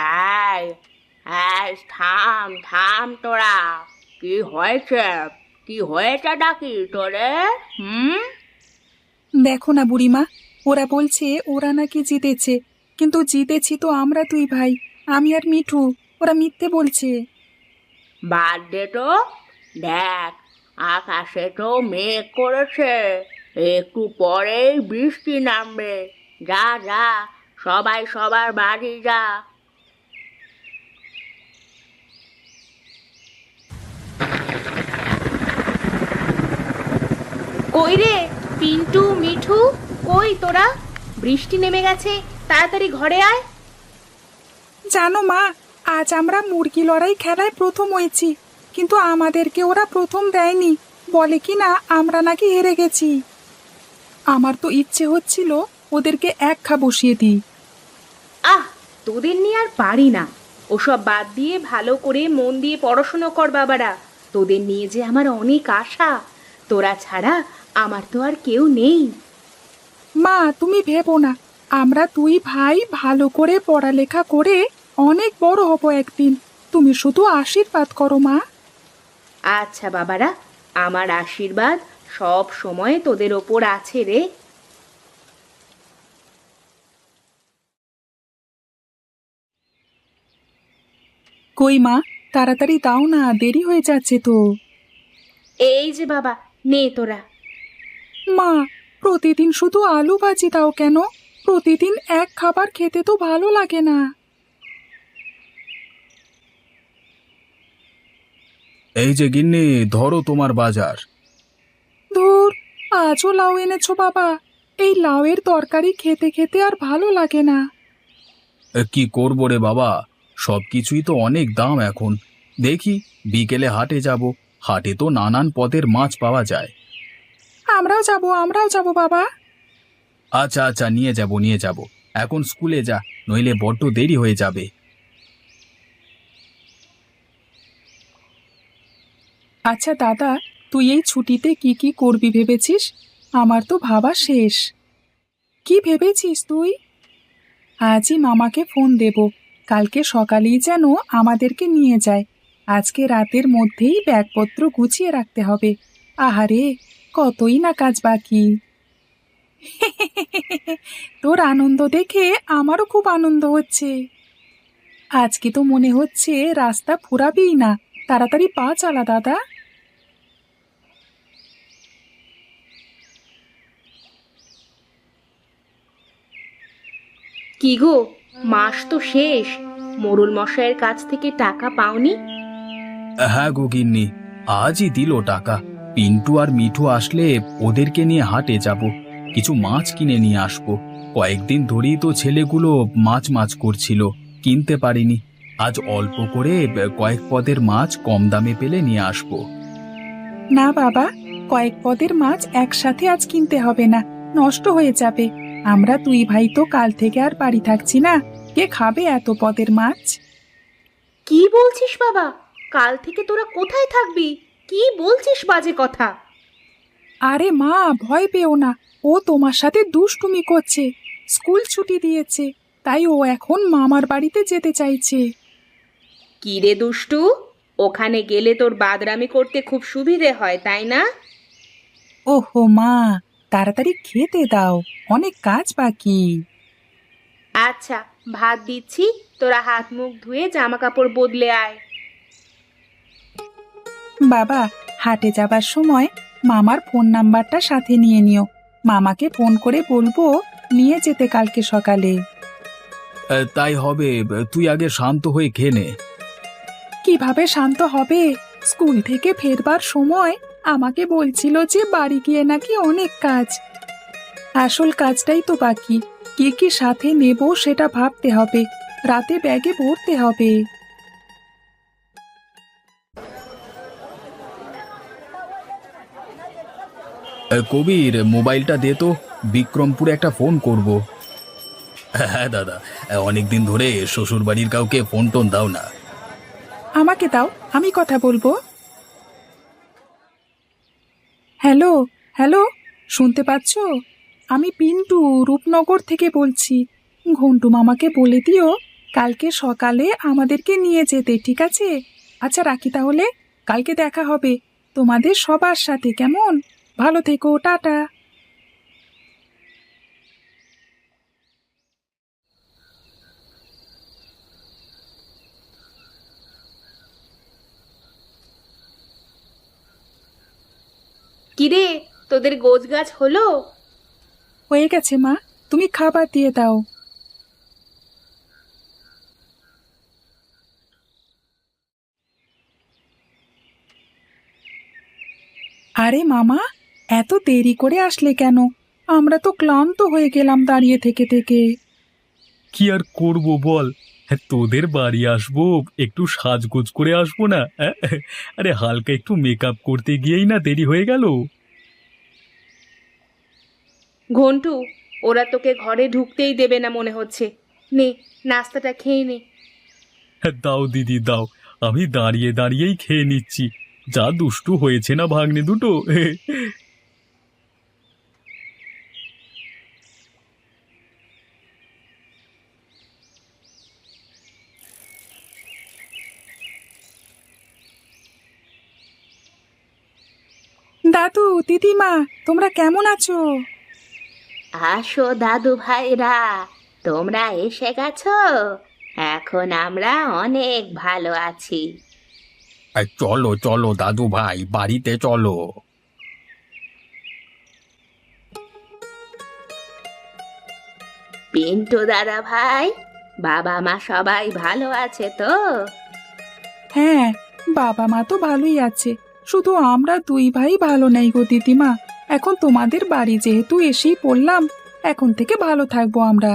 এই এই থাম থাম তোরা। কি হয়েছে? কি হয়েছে ডাকি তোরে? হুম। দেখো না বুড়িমা, ওরা বলছে ওরা নাকি জিতেছে, কিন্তু জিতেছি তো আমরা দুই ভাই, আমি আর মিঠু। ওরা মিথ্যে বলছে। বাদ দে তো। দেখ, আকাশে তো মেঘ করেছে, একটু পরেই বৃষ্টি নামবে। যা যা, সবাই সবার বাড়ি যা। কই রে পিন্টু মিঠু, কই তোরা? বৃষ্টি নেমে গেছে, তাড়াতাড়ি ঘরে আয়। জানো মা, আজ আমরা মুরগি লড়াই খেলায় প্রথম হয়েছি, কিন্তু আমাদেরকে ওরা প্রথম দেয়নি। বলে কি না আমরা নাকি হেরে গেছি। আমার তো ইচ্ছে হচ্ছিল ওদেরকে এক খা বসিয়ে দিই। আহ, তোদের নিয়ে আর পারি না। ওসব বাদ দিয়ে ভালো করে মন দিয়ে পড়াশুনো কর বাবারা। তোদের নিয়ে যে আমার অনেক আশা। তোরা ছাড়া আমার তো আর কেউ নেই। মা তুমি ভেবো না, আমরা দুই ভাই ভালো করে পড়ালেখা করে অনেক বড় হব একদিন। তুমি শুধু আশীর্বাদ করো মা। আচ্ছা বাবারা, আমার আশীর্বাদ সব সময় তোদের ওপর আছে রে। কই মা, তাড়াতাড়ি দাও না, দেরি হয়ে যাচ্ছে তো। এই যে বাবা, নে তোরা। মা, প্রতিদিন শুধু আলু ভাজি দাও কেন? প্রতিদিন এক খাবার খেতে তো ভালো লাগে না। এই যে গিন্নি, ধরো তোমার বাজার। ধুর, আজও লাউ এনেছো বাবা? এই লাউয়ের তরকারি খেতে খেতে আর ভালো লাগে না। কি করবো রে বাবা, সব কিছুই তো অনেক দাম এখন। দেখি, বিকেলে হাটে যাব। হাটে তো নানান পদের মাছ পাওয়া যায়। আমরাও যাব বাবা। আচ্ছা আচ্ছা, নিয়ে যাব নিয়ে যাব। এখন স্কুলে যা, নইলে বড্ড দেরি হয়ে যাবে। আচ্ছা দাদা, তুই এই ছুটিতে কি কি করবি ভেবেছিস? আমার তো ভাবা শেষ। কি ভেবেছিস তুই? আজই মামাকে ফোন দেব, কালকে সকালেই যেন আমাদেরকে নিয়ে যায়। আজকে রাতের মধ্যেই ব্যাগপত্র গুছিয়ে রাখতে হবে। আহারে, কতই না কাজ বাকি। তোর আনন্দ দেখে আমারও খুব আনন্দ হচ্ছে। আজকে তো মনে হচ্ছে রাস্তা ফুরাবেই না। তাড়াতাড়ি পা চালা দাদা। কি গো, মাস তো শেষ। মোড়ল মশাইয়ের কাছ থেকে টাকা পাওনি? হ্যাঁ গো গিন্নি, আজই দিল টাকা। পিন্টু আর মিঠু আসলে ওদেরকে নিয়ে হাটে যাব, কিছু মাছ কিনে নিয়ে আসবো। কয়েকদিন ধরেই তো ছেলেগুলো মাছ মাছ করছিল, কিনতে পারিনি। আজ অল্প করে কয়েক পদের মাছ কম দামে পেলে নিয়ে আসবো। না বাবা, কয়েক পদের মাছ একসাথে আজ কিনতে হবে না, নষ্ট হয়ে যাবে। আমরা দুই ভাই তো কাল থেকে আর বাড়ি থাকছি না, কে খাবে এত পদের মাছ? কি বলছিস বাবা? কাল থেকে তোরা কোথায় থাকবি? কি বলছিস বাজে কথা? আরে মা, ভয় পেও না। ও তোমার সাথে দুষ্টুমি করছে। স্কুল ছুটি দিয়েছে, তাই ও এখন মামার বাড়িতে যেতে চাইছে। কি রে দুষ্টু, ওখানে গেলে তোর বাদরামি করতে খুব সুবিধে হয়, তাই না? ওহো মা, তাড়াতাড়ি খেতে দাও, অনেক কাজ বাকি। আচ্ছা, ভাত দিচ্ছি, তোরা হাত মুখ ধুয়ে জামা কাপড় বদলে আয়। বাবা, হাটে যাবার সময় মামার ফোন নাম্বারটা সাথে নিয়ে নিও। মামাকে ফোন করে বলবো নিয়ে যেতে কালকে সকালে। তাই হবে, তুই আগে শান্ত হয়ে খেয়ে নে। কিভাবে শান্ত হবে? স্কুল থেকে ফেরবার সময় আমাকে বলছিল যে বাড়ি গিয়ে নাকি অনেক কাজ। আসল কাজটাই তো বাকি। কি কি সাথে নেব সেটা ভাবতে হবে, রাতে ব্যাগে ভরতে হবে। কবির, মোবাইলটা দে তো, বিক্রমপুরে একটা ফোন করব। হ্যাঁ দাদা, অনেকদিন ধরে শ্বশুর বাড়ির কাউকে ফোন টোন দাও না। আমাকে দাও, আমি কথা বলবো। হ্যালো, হ্যালো, শুনতে পাচ্ছো? আমি পিন্টু রূপনগর থেকে বলছি। ঘন্টু মামাকে বলে দিও কালকে সকালে আমাদেরকে নিয়ে যেতে, ঠিক আছে? আচ্ছা রাখি তাহলে, কালকে দেখা হবে তোমাদের সবার সাথে, কেমন? ভালো থেকো, টাটা। কিরে, তোদের গোছ গাছ হলো? হয়ে গেছে মা, তুমি খাবার দিয়ে দাও। আরে মামা, এত দেরি করে আসলে কেন? আমরা তো ক্লান্ত হয়ে গেলাম দাঁড়িয়ে থেকে থেকে। কি আর করব বল। হ্যাঁ, তোদের বাড়ি আসবো, একটু সাজগোজ করে আসবো না? আরে হালকা একটু মেকআপ করতে গিয়েই না দেরি হয়ে গেল। ঘন্টু, ওরা তোকে ঘরে ঢুকতেই দেবে না মনে হচ্ছে। নে, নাস্তাটা খেয়ে নে। হ্যাঁ, দাও দিদি দাও, আমি দাঁড়িয়ে দাঁড়িয়েই খেয়ে নিচ্ছি। যা দুষ্টু হয়েছে না ভাগ্নে দুটো। দাদু, দিদিমা, তোমরা কেমন আছো? আসো দাদু ভাইরা, তোমরা এসে গেছো। এখন আমরা অনেক ভালো আছি। চলো চলো দাদু ভাই, বাড়িতে চলো। পিন্টু দাদা ভাই, বাবা মা সবাই ভালো আছে তো? হ্যাঁ, বাবা মা তো ভালোই আছে, শুধু আমরা দুই ভাই ভালো নেই গো দিদিমা। এখন তোমাদের বাড়ি যেহেতু এসেই পড়লাম, এখন থেকে ভালো থাকবো আমরা।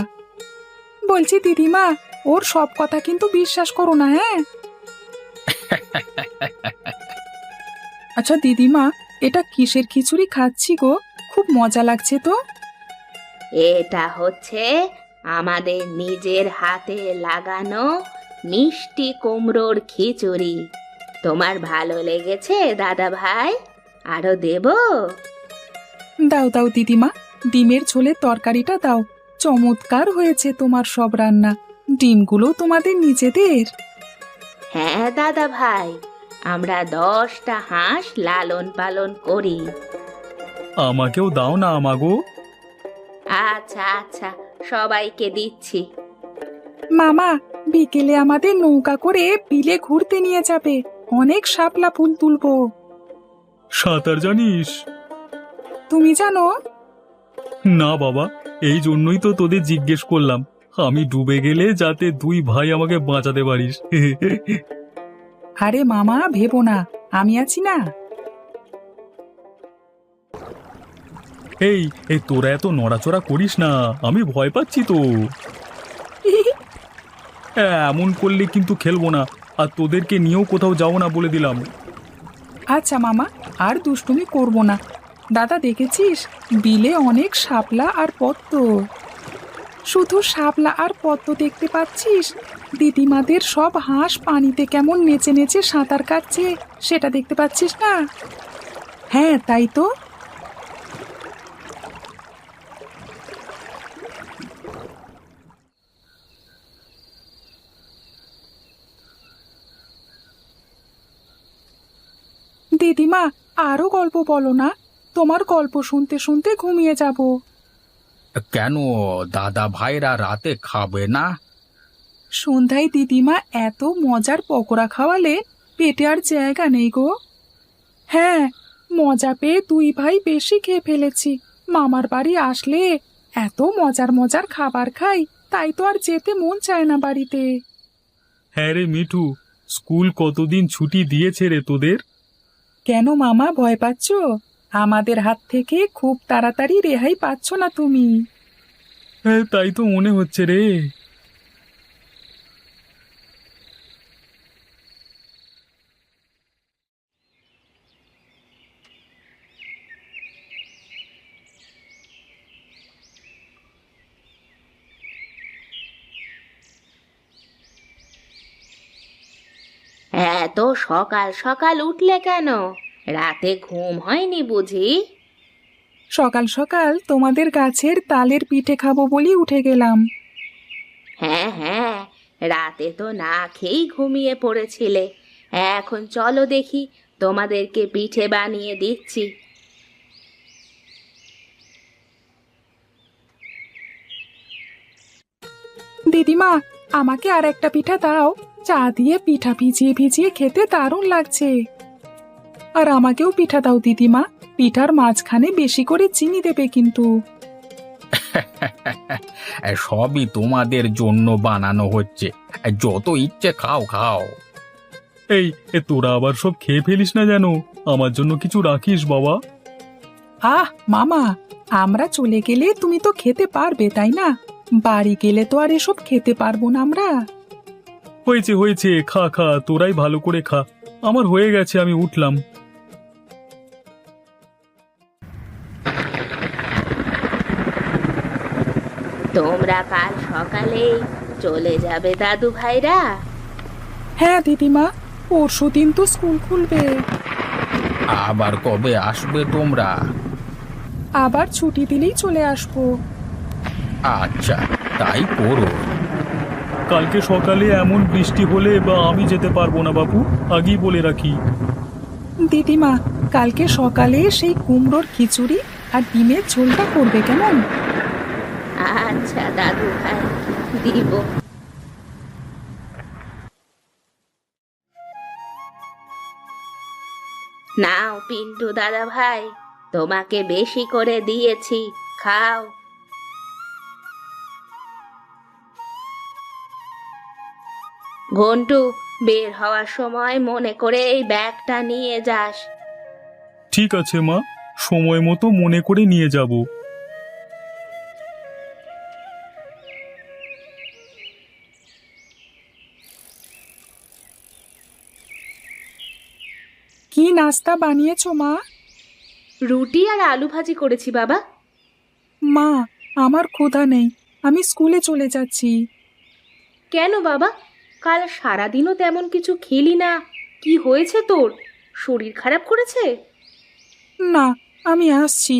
বলছি দিদিমা, ওর সব কথা কিন্তু বিশ্বাস করো না, হ্যাঁ? আচ্ছা দিদিমা, এটা কিসের খিচুড়ি খাচ্ছি গো? খুব মজা লাগছে তো। এটা হচ্ছে আমাদের নিজের হাতে লাগানো মিষ্টি কুমড়োর খিচুড়ি। তোমার ভালো লেগেছে দাদা ভাই? আরো দেবো? দাও দাও দিদিমা, ডিমের ঝোলের তরকারিটা দাও। চমৎকার হয়েছে তোমার সব রান্না। ডিমগুলো তোমাদের নিজেদের? হ্যাঁ দাদা ভাই, আমরা 10টা হাঁস লালন পালন করি। আমাকেও দাও না আমাগো। আচ্ছা আচ্ছা, সবাইকে দিচ্ছি। মামা, বিকেলে আমাদের নৌকা করে বিলে ঘুরতে নিয়ে যাবে, অনেক শাপলা ফুল তুলবো। সাঁতার জানিস? তুমি জানো? না বাবা, এই জন্যই তো তোদের জিজ্ঞেস করলাম। আমি ডুবে গেলে যাতে দুই ভাই আমাকে বাঁচাতে পারিস। আরে মামা, ভেবো না, আমি আছি না। এই এই তোরা এত নড়াচড়া করিস না, আমি ভয় পাচ্ছি তো। এমন করলে কিন্তু খেলবো না, আর তোদেরকে নিয়েও কোথাও যাবো না বলে দিলাম। আচ্ছা মামা, আর দুষ্টুমি করব না। দাদা দেখেছিস, বিলে অনেক শাপলা আর পদ্ম। শুধু শাপলা আর পদ্ম দেখতে পাচ্ছিস? দিদিমাদের সব হাঁস পানিতে কেমন নেচে নেচে সাঁতার কাটছে, সেটা দেখতে পাচ্ছিস না? হ্যাঁ তাই তো। দিদিমা, আরো গল্প বলো না, তোমার গল্প শুনতে শুনতে ঘুমিয়ে যাব। কেন, দাদা ভাইরা রাতে খাবে না? সন্ধ্যায় দিদিমা এত মজার পকোড়া খাওয়ালে, পেটে আর জায়গা নেই গো। হ্যাঁ, মজা পেয়ে দুই ভাই বেশি খেয়ে ফেলেছি। মামার বাড়ি আসলে এত মজার মজার খাবার খাই, তাই তো আর যেতে মন চায় না বাড়িতে। হ্যাঁ রে মিঠু, স্কুল কতদিন ছুটি দিয়েছে রে তোদের? কেন মামা, ভয় পাচ্ছ? আমাদের হাত থেকে খুব তাড়াতাড়ি রেহাই পাচ্ছ না তুমি। হ্যাঁ, তাই তো মনে হচ্ছে রে। এত সকাল সকাল উঠলে কেন? রাতে ঘুম হয়নি বুঝি? সকাল সকাল তোমাদের গাছের তালের পিঠে খাবো বলি উঠে গেলাম। হ্যাঁ হ্যাঁ, রাতে তো না খেয়েই ঘুমিয়ে পড়েছিলে। এখন চলো দেখি, তোমাদেরকে পিঠে বানিয়ে দিচ্ছি। দিদিমা, আমাকে আর একটা পিঠা দাও। চা দিয়ে পিঠা ভিজিয়ে ভিজিয়ে খেতে দারুণ লাগছে। আর আমাকেও পিঠা দাও দিদিমা। পিঠার মাঝখানে বেশি করে চিনি দেবে কিন্তু। সবই তোমাদের জন্য বানানো হচ্ছে, যত ইচ্ছে খাও খাও। এই তোরা আবার সব খেয়ে ফেলিস না যেন, আমার জন্য কিছু রাখিস বাবা। আহ মামা, আমরা চলে গেলে তুমি তো খেতে পারবে তাই না? বাড়ি গেলে তো আর এসব খেতে পারবো না আমরা। হয়েছে হয়েছে, খা খা, তোরাই ভালো করে খা। আমার হয়ে গেছে, আমি উঠলাম। তোমরা কাল সকালেই চলে যাবে দাদু ভাইরা? হ্যাঁ দিদিমা, পরশুদিন তো স্কুল খুলবে। আবার কবে আসবে তোমরা? আবার ছুটি দিলেই চলে আসবো। আচ্ছা, তাই করো। কালকে সকালে এমন বৃষ্টি হলে বা আমি যেতে পারবো না বাবু, আগেই বলে রাখি। দিদিমা, কালকে সকালে সেই কুমড়োর খিচুড়ি আর ডিমের ঝোলটা করবে কেমন? আচ্ছা দাদু ভাই, দিব। নাও পিন্টু দাদা ভাই, তোমাকে বেশি করে দিয়েছি, খাও। ঘন্টু, বের হওয়ার সময় মনে করে এই ব্যাগটা নিয়ে যাস। ঠিক আছে মা, সময় মতো মনে করে নিয়ে যাব। কি নাস্তা বানিয়েছো মা? রুটি আর আলু ভাজি করেছি বাবা। মা, আমার ক্ষুধা নেই, আমি স্কুলে চলে যাচ্ছি। কেন বাবা, কাল সারাদিনও তেমন কিছু খেলি না। কি হয়েছে তোর? শরীর খারাপ করেছে? না, আমি আসছি।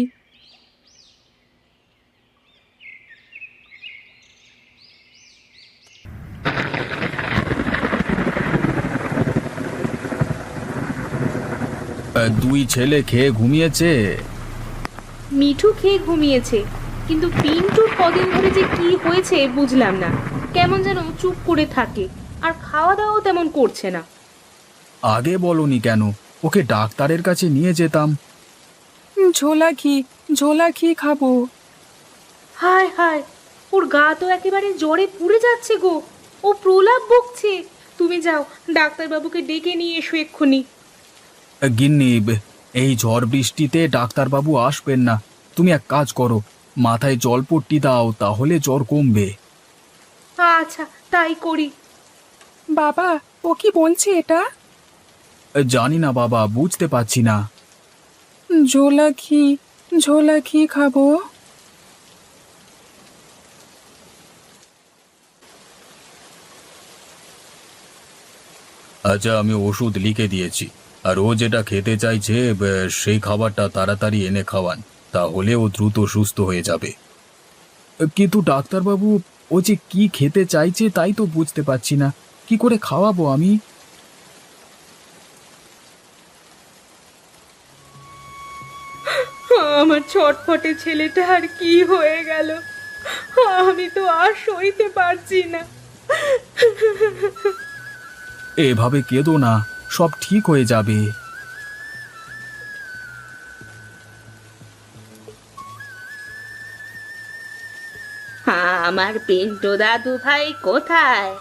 দুই ছেলে খেয়ে ঘুমিয়েছে। মিঠু খেয়ে ঘুমিয়েছে, কিন্তু পিন্টুর কদিন ধরে যে কি হয়েছে বুঝলাম না। কেমন যেন চুপ করে থাকে, আর খাওয়া দাওয়াও তেমন করছে না। আগে বলনি কেন? ওকে ডাক্তারের কাছে নিয়ে যেতাম। ঝোলা ঘি খাবো। হায় হায়, ওর গা তো একেবারে জ্বরে পুড়ে যাচ্ছে গো। ও প্রলাপ বকছে। তুমি যাও, ডাক্তারবাবুকে ডেকে নিয়ে এসো এক্ষুনি। গিন্নি, এই ঝড় বৃষ্টিতে ডাক্তারবাবু আসবেন না। তুমি এক কাজ করো, মাথায় জলপট্টি দাও, তাহলে জ্বর কমবে। আচ্ছা, তাই করি। বাবা, ও কি বলছে এটা? জানি না বাবা, বুঝতে পারছি না। ঝোলা ঘি খাবো। আচ্ছা, আমি ওষুধ লিখে দিয়েছি, আর ও যেটা খেতে চাইছে সেই খাবারটা তাড়াতাড়ি এনে খাওয়ান, তাহলে ও দ্রুত সুস্থ হয়ে যাবে। কিন্তু ডাক্তারবাবু, ও যে কি খেতে চাইছে তাই তো বুঝতে পারছি না। কি করে খাওয়াবো আমি? আমার ছটফটে ছেলেটা আর কি হয়ে গেল, আমি তো আর সইতে পারছি না। এভাবে কেঁদো না, সব ঠিক হয়ে যাবে। আমার পিন্টু দাদু ভাই কোথায়?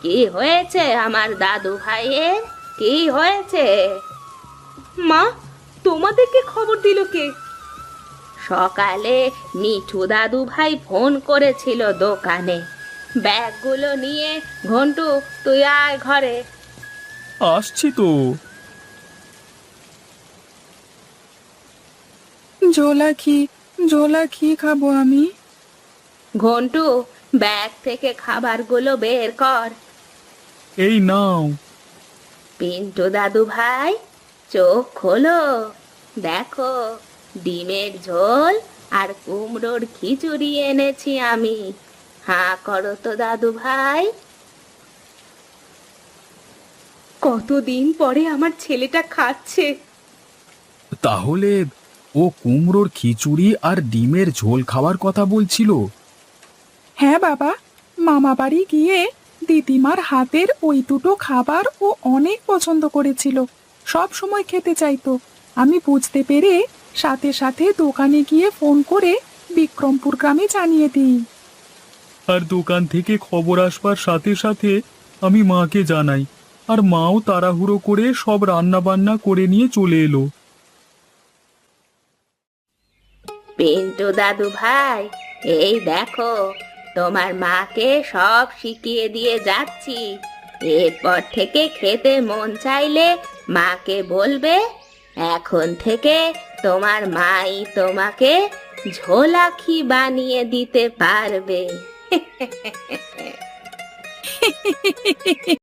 কি হয়েছে আমার দাদু ভাইয়ের? কি হয়েছে? মা, তোমাদেরকে খবর দিল কে? সকালে মিঠু দাদু ভাই ফোন করেছিল দোকানে। ব্যাগগুলো নিয়ে ঘন্টু, তুই আয় ঘরে। আসছি তো। ঝোলা ঘি খাবো আমি। ঘন্টু, ব্যাগ থেকে খাবারগুলো বের কর। এই নাও। পিন্টু দাদু ভাই, চোখ খোলো, দেখো, ডিমের ঝোল আর কুমড়োর খিচুড়ি এনেছি আমি। হাঁ করো তো দাদু ভাই। কতদিন পরে আমার ছেলেটা খাচ্ছে। তাহলে ও কুমড়োর খিচুড়ি আর ডিমের ঝোল খাওয়ার কথা বলছিল। হ্যাঁ বাবা, মামা বাড়ি গিয়ে দিদিমার হাতের ওই দুটো খাবার ও অনেক পছন্দ করেছিল, সব সময় খেতে চাইতো। আমি বুঝতে পেরে সাথে সাথে দোকানে গিয়ে ফোন করে বিক্রমপুর গ্রামে জানিয়ে দিই। আর দোকান থেকে খবর আসবার সাথে সাথে আমি মাকে জানাই, আর মাও তাড়াহুড়ো করে সব রান্না বান্না করে নিয়ে চলে এলো। পিন্টু দাদু ভাই, এই দেখো, তোমার মাকে সব শিখিয়ে দিয়ে যাচ্ছি। এরপর থেকে খেতে মন চাইলে মাকে বলবে। এখন থেকে তোমার মাই তোমাকে ঝোলাখি বানিয়ে দিতে পারবে।